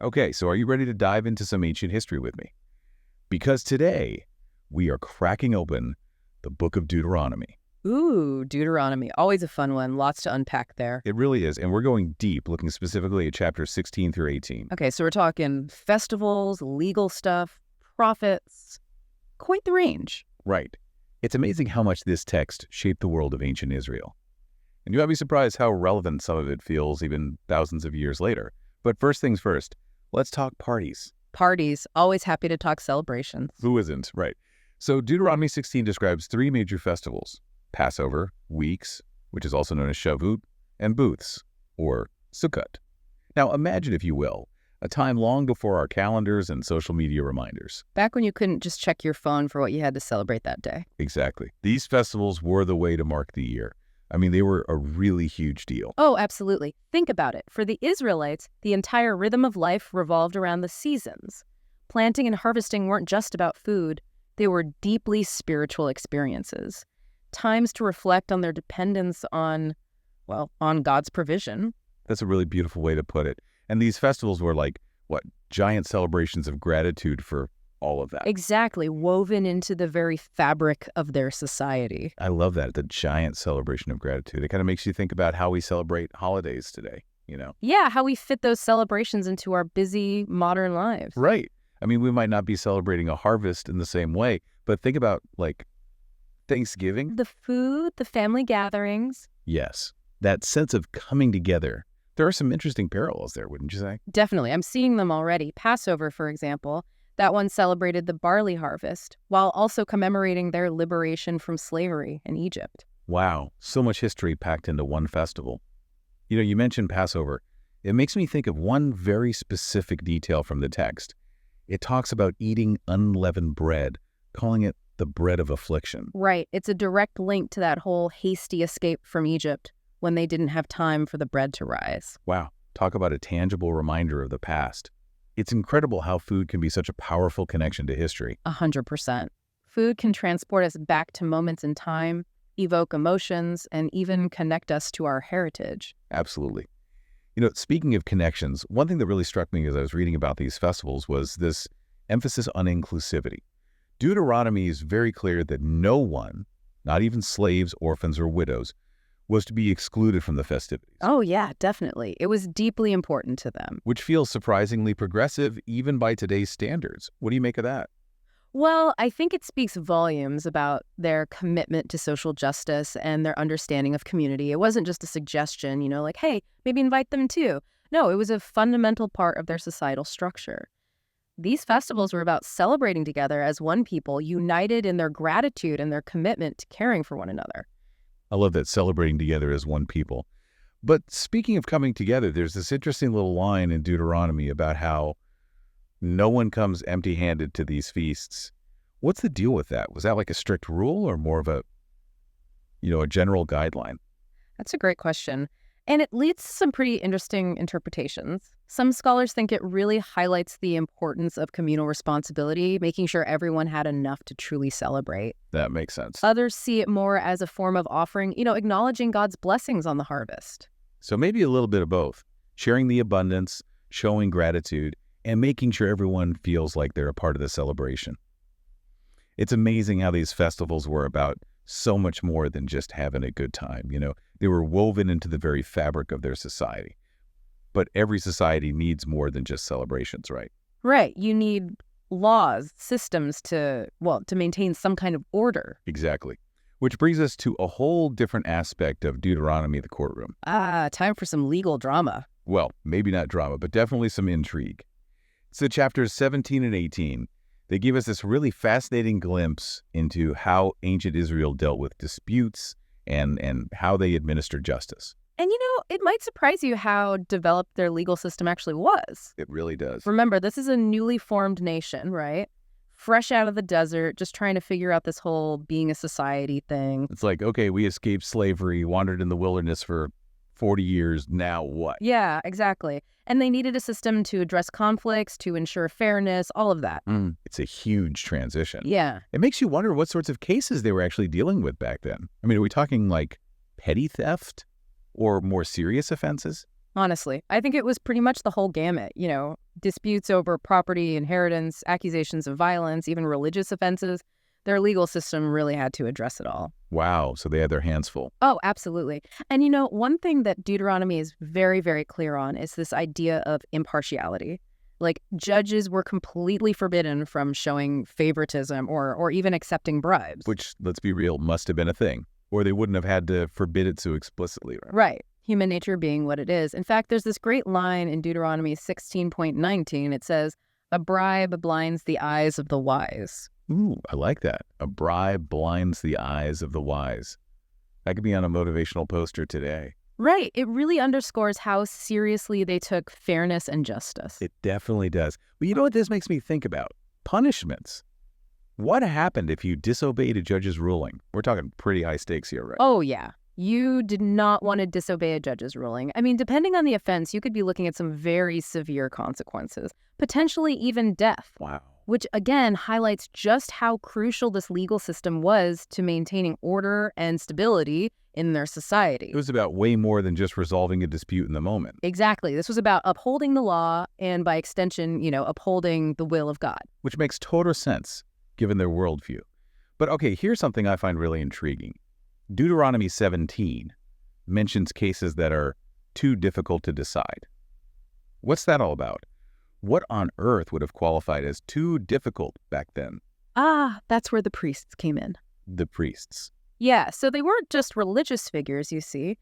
Okay, so are you ready to dive into some ancient history with me? Because today we are cracking open the book of Deuteronomy. Ooh, Deuteronomy. Always a fun one. Lots to unpack there. It really is, and we're going deep, looking specifically at chapters 16 through 18. Okay, so we're talking festivals, legal stuff, prophets. Quite the range. Right. It's amazing how much this text shaped the world of ancient Israel. And you might be surprised how relevant some of it feels even thousands of years later. But first things first, let's talk parties. Parties. Always happy to talk celebrations. Who isn't? Right. So Deuteronomy 16 describes three major festivals: Passover, weeks, which is also known as Shavuot, and booths, or Sukkot. Now imagine, if you will, a time long before our calendars and social media reminders. Back when you couldn't just check your phone for what you had to celebrate that day. Exactly. These festivals were the way to mark the year. I mean, they were a really huge deal. Oh, absolutely. Think about it. For the Israelites, the entire rhythm of life revolved around the seasons. Planting and harvesting weren't just about food. They were deeply spiritual experiences. Times to reflect on their dependence on God's provision. That's a really beautiful way to put it. And these festivals were like, giant celebrations of gratitude for all of that. Exactly, woven into the very fabric of their society. I love that, the giant celebration of gratitude. It kind of makes you think about how we celebrate holidays today, you know? Yeah, how we fit those celebrations into our busy modern lives. Right. I mean, we might not be celebrating a harvest in the same way, but think about, like, Thanksgiving. The food, the family gatherings. Yes, that sense of coming together. There are some interesting parallels there, wouldn't you say? Definitely. I'm seeing them already. Passover, for example, that one celebrated the barley harvest while also commemorating their liberation from slavery in Egypt. Wow, so much history packed into one festival. You know, you mentioned Passover. It makes me think of one very specific detail from the text. It talks about eating unleavened bread, calling it the bread of affliction. Right. It's a direct link to that whole hasty escape from Egypt when they didn't have time for the bread to rise. Wow, talk about a tangible reminder of the past. It's incredible how food can be such a powerful connection to history. 100%. Food can transport us back to moments in time, evoke emotions, and even connect us to our heritage. Absolutely. You know, speaking of connections, one thing that really struck me as I was reading about these festivals was this emphasis on inclusivity. Deuteronomy is very clear that no one, not even slaves, orphans, or widows, was to be excluded from the festivities. Oh, yeah, definitely. It was deeply important to them. Which feels surprisingly progressive even by today's standards. What do you make of that? Well, I think it speaks volumes about their commitment to social justice and their understanding of community. It wasn't just a suggestion, like, hey, maybe invite them too. No, it was a fundamental part of their societal structure. These festivals were about celebrating together as one people, united in their gratitude and their commitment to caring for one another. I love that, celebrating together as one people. But speaking of coming together, there's this interesting little line in Deuteronomy about how no one comes empty-handed to these feasts. What's the deal with that? Was that like a strict rule or more of a general guideline? That's a great question. And it leads to some pretty interesting interpretations. Some scholars think it really highlights the importance of communal responsibility, making sure everyone had enough to truly celebrate. That makes sense. Others see it more as a form of offering, acknowledging God's blessings on the harvest. So maybe a little bit of both. Sharing the abundance, showing gratitude, and making sure everyone feels like they're a part of the celebration. It's amazing how these festivals were about so much more than just having a good time. They were woven into the very fabric of their society. But every society needs more than just celebrations, right? Right. You need laws, systems to maintain some kind of order. Exactly. Which brings us to a whole different aspect of Deuteronomy, the courtroom. Time for some legal drama. Well, maybe not drama, but definitely some intrigue. So chapters 17 and 18, they give us this really fascinating glimpse into how ancient Israel dealt with disputes and how they administered justice. And it might surprise you how developed their legal system actually was. It really does. Remember, this is a newly formed nation, right? Fresh out of the desert, just trying to figure out this whole being a society thing. It's like, okay, we escaped slavery, wandered in the wilderness for 40 years, now what? Yeah, exactly. And they needed a system to address conflicts, to ensure fairness, all of that. It's a huge transition. Yeah. It makes you wonder what sorts of cases they were actually dealing with back then. I mean, are we talking like petty theft or more serious offenses? honestly. I think it was pretty much the whole gamut, disputes over property, inheritance, accusations of violence, even religious offenses. Their legal system really had to address it all. Wow, so they had their hands full. Oh, absolutely. And one thing that Deuteronomy is very, very clear on is this idea of impartiality. Like, judges were completely forbidden from showing favoritism or even accepting bribes. Which, let's be real, must have been a thing. Or they wouldn't have had to forbid it so explicitly, right? Right. Human nature being what it is. In fact, there's this great line in Deuteronomy 16.19. It says, "A bribe blinds the eyes of the wise." Ooh, I like that. A bribe blinds the eyes of the wise. That could be on a motivational poster today. Right. It really underscores how seriously they took fairness and justice. It definitely does. But you know what this makes me think about? Punishments. What happened if you disobeyed a judge's ruling? We're talking pretty high stakes here, right? Oh, yeah. You did not want to disobey a judge's ruling. I mean, depending on the offense, you could be looking at some very severe consequences, potentially even death. Wow. Which, again, highlights just how crucial this legal system was to maintaining order and stability in their society. It was about way more than just resolving a dispute in the moment. Exactly. This was about upholding the law and, by extension, upholding the will of God. Which makes total sense, given their worldview. But okay, here's something I find really intriguing. Deuteronomy 17 mentions cases that are too difficult to decide. What's that all about? What on earth would have qualified as too difficult back then? That's where the priests came in. The priests. Yeah, so they weren't just religious figures, you see.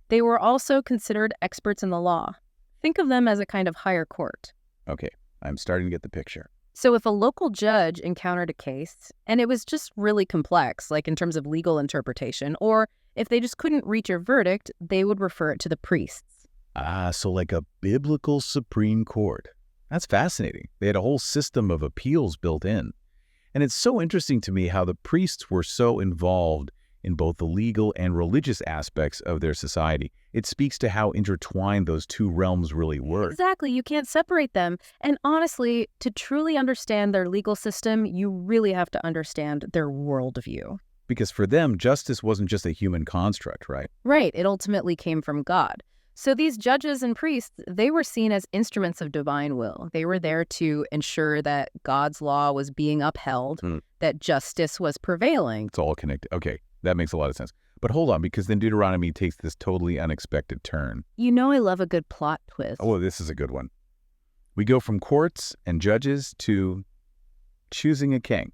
They were also considered experts in the law. Think of them as a kind of higher court. Okay, I'm starting to get the picture. So if a local judge encountered a case, and it was just really complex, like in terms of legal interpretation, or if they just couldn't reach a verdict, they would refer it to the priests. So like a biblical Supreme Court. That's fascinating. They had a whole system of appeals built in. And it's so interesting to me how the priests were so involved in both the legal and religious aspects of their society. It speaks to how intertwined those two realms really were. Exactly. You can't separate them. And honestly, to truly understand their legal system, you really have to understand their worldview. Because for them, justice wasn't just a human construct, right? Right. It ultimately came from God. So these judges and priests, they were seen as instruments of divine will. They were there to ensure that God's law was being upheld, that justice was prevailing. It's all connected. Okay, that makes a lot of sense. But hold on, because then Deuteronomy takes this totally unexpected turn. I love a good plot twist. Oh, this is a good one. We go from courts and judges to choosing a king.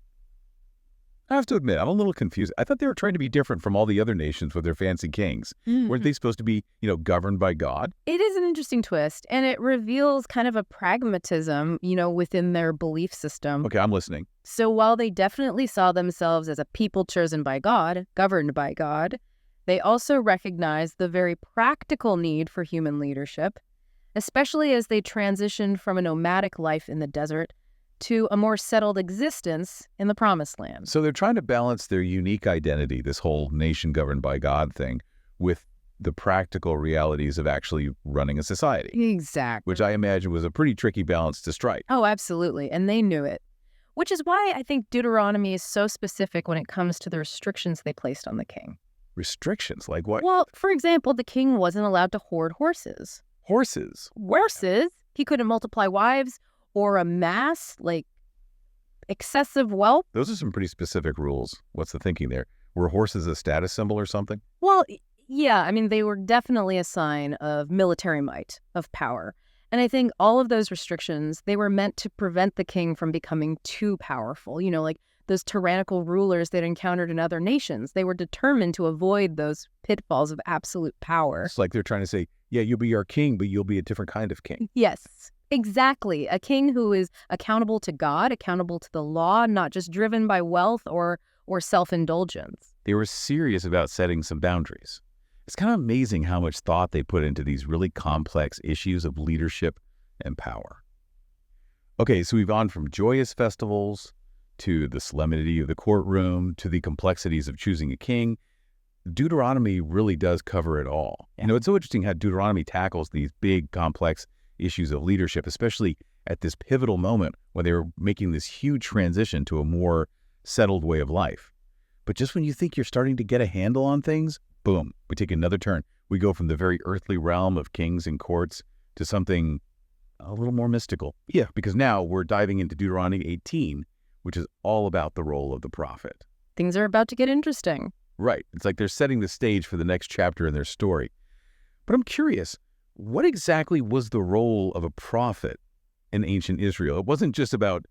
I have to admit, I'm a little confused. I thought they were trying to be different from all the other nations with their fancy kings. Weren't they supposed to be, governed by God? It is an interesting twist, and it reveals kind of a pragmatism, within their belief system. Okay, I'm listening. So while they definitely saw themselves as a people chosen by God, governed by God, they also recognized the very practical need for human leadership, especially as they transitioned from a nomadic life in the desert to a more settled existence in the Promised Land. So they're trying to balance their unique identity, this whole nation governed by God thing, with the practical realities of actually running a society. Exactly. Which I imagine was a pretty tricky balance to strike. Oh, absolutely. And they knew it. Which is why I think Deuteronomy is so specific when it comes to the restrictions they placed on the king. Restrictions? Like what? Well, for example, the king wasn't allowed to hoard horses. Horses? Horses? He couldn't multiply wives or amass, excessive wealth. Those are some pretty specific rules. What's the thinking there? Were horses a status symbol or something? Well, yeah, I mean, they were definitely a sign of military might, of power. And I think all of those restrictions, they were meant to prevent the king from becoming too powerful. Like those tyrannical rulers they'd encountered in other nations. They were determined to avoid those pitfalls of absolute power. It's like they're trying to say, yeah, you'll be our king, but you'll be a different kind of king. Yes. Exactly. A king who is accountable to God, accountable to the law, not just driven by wealth or self-indulgence. They were serious about setting some boundaries. It's kind of amazing how much thought they put into these really complex issues of leadership and power. Okay, so we've gone from joyous festivals to the solemnity of the courtroom to the complexities of choosing a king. Deuteronomy really does cover it all. It's so interesting how Deuteronomy tackles these big, complex issues of leadership, especially at this pivotal moment when they were making this huge transition to a more settled way of life. But just when you think you're starting to get a handle on things, boom, we take another turn. We go from the very earthly realm of kings and courts to something a little more mystical. Yeah, because now we're diving into Deuteronomy 18, which is all about the role of the prophet. Things are about to get interesting. Right. It's like they're setting the stage for the next chapter in their story. But I'm curious, what exactly was the role of a prophet in ancient Israel? It wasn't just about,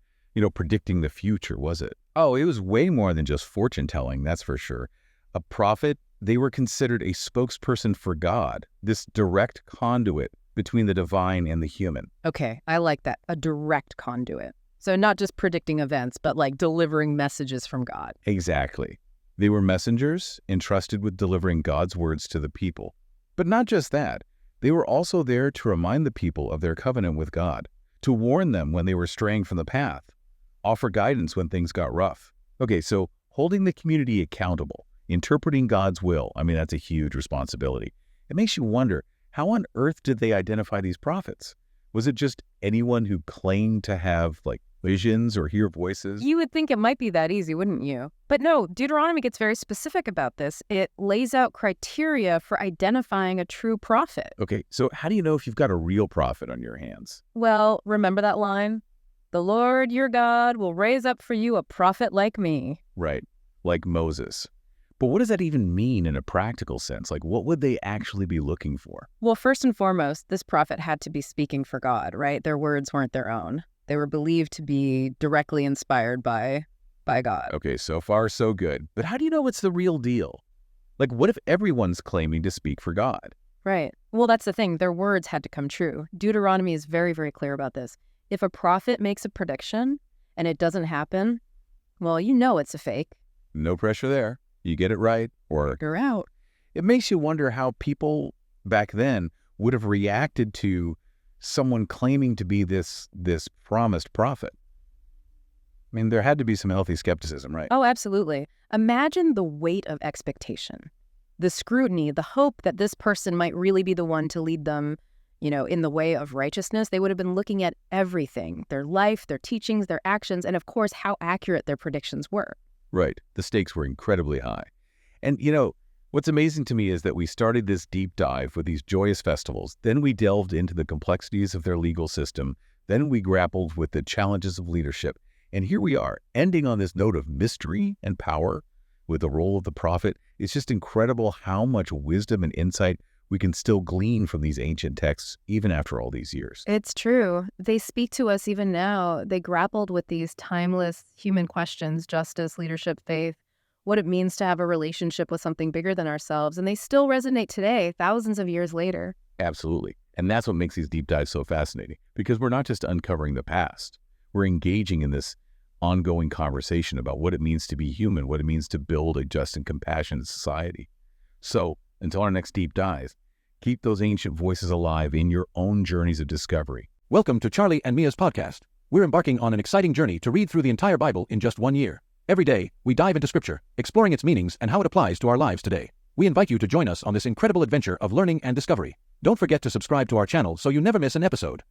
predicting the future, was it? Oh, it was way more than just fortune telling, that's for sure. A prophet, they were considered a spokesperson for God, this direct conduit between the divine and the human. Okay, I like that. A direct conduit. So not just predicting events, but like delivering messages from God. Exactly. They were messengers entrusted with delivering God's words to the people. But not just that. They were also there to remind the people of their covenant with God, to warn them when they were straying from the path, offer guidance when things got rough. Okay, so holding the community accountable, interpreting God's will, that's a huge responsibility. It makes you wonder, how on earth did they identify these prophets? Was it just anyone who claimed to have, visions or hear voices? You would think it might be that easy, wouldn't you? But no, Deuteronomy gets very specific about this. It lays out criteria for identifying a true prophet. Okay, so how do you know if you've got a real prophet on your hands? Well, remember that line? The Lord your God will raise up for you a prophet like me. Right, like Moses. But what does that even mean in a practical sense? What would they actually be looking for? Well, first and foremost, this prophet had to be speaking for God, right? Their words weren't their own. They were believed to be directly inspired by God. Okay, so far so good. But how do you know it's the real deal? What if everyone's claiming to speak for God? Right. Well, that's the thing. Their words had to come true. Deuteronomy is very, very clear about this. If a prophet makes a prediction and it doesn't happen, well, it's a fake. No pressure there. You get it right, or you're out. It makes you wonder how people back then would have reacted to someone claiming to be this promised prophet. There had to be some healthy skepticism, right? Oh, absolutely. Imagine the weight of expectation, the scrutiny, the hope that this person might really be the one to lead them, in the way of righteousness. They would have been looking at everything, their life, their teachings, their actions, and of course, how accurate their predictions were. Right. The stakes were incredibly high. And, what's amazing to me is that we started this deep dive with these joyous festivals. Then we delved into the complexities of their legal system. Then we grappled with the challenges of leadership. And here we are, ending on this note of mystery and power with the role of the prophet. It's just incredible how much wisdom and insight we can still glean from these ancient texts, even after all these years. It's true. They speak to us even now. They grappled with these timeless human questions: justice, leadership, faith, what it means to have a relationship with something bigger than ourselves. And they still resonate today, thousands of years later. Absolutely. And that's what makes these deep dives so fascinating, because we're not just uncovering the past. We're engaging in this ongoing conversation about what it means to be human, what it means to build a just and compassionate society. So, until our next deep dive, keep those ancient voices alive in your own journeys of discovery. Welcome to Charlie and Mia's podcast. We're embarking on an exciting journey to read through the entire Bible in just 1 year. Every day, we dive into Scripture, exploring its meanings and how it applies to our lives today. We invite you to join us on this incredible adventure of learning and discovery. Don't forget to subscribe to our channel so you never miss an episode.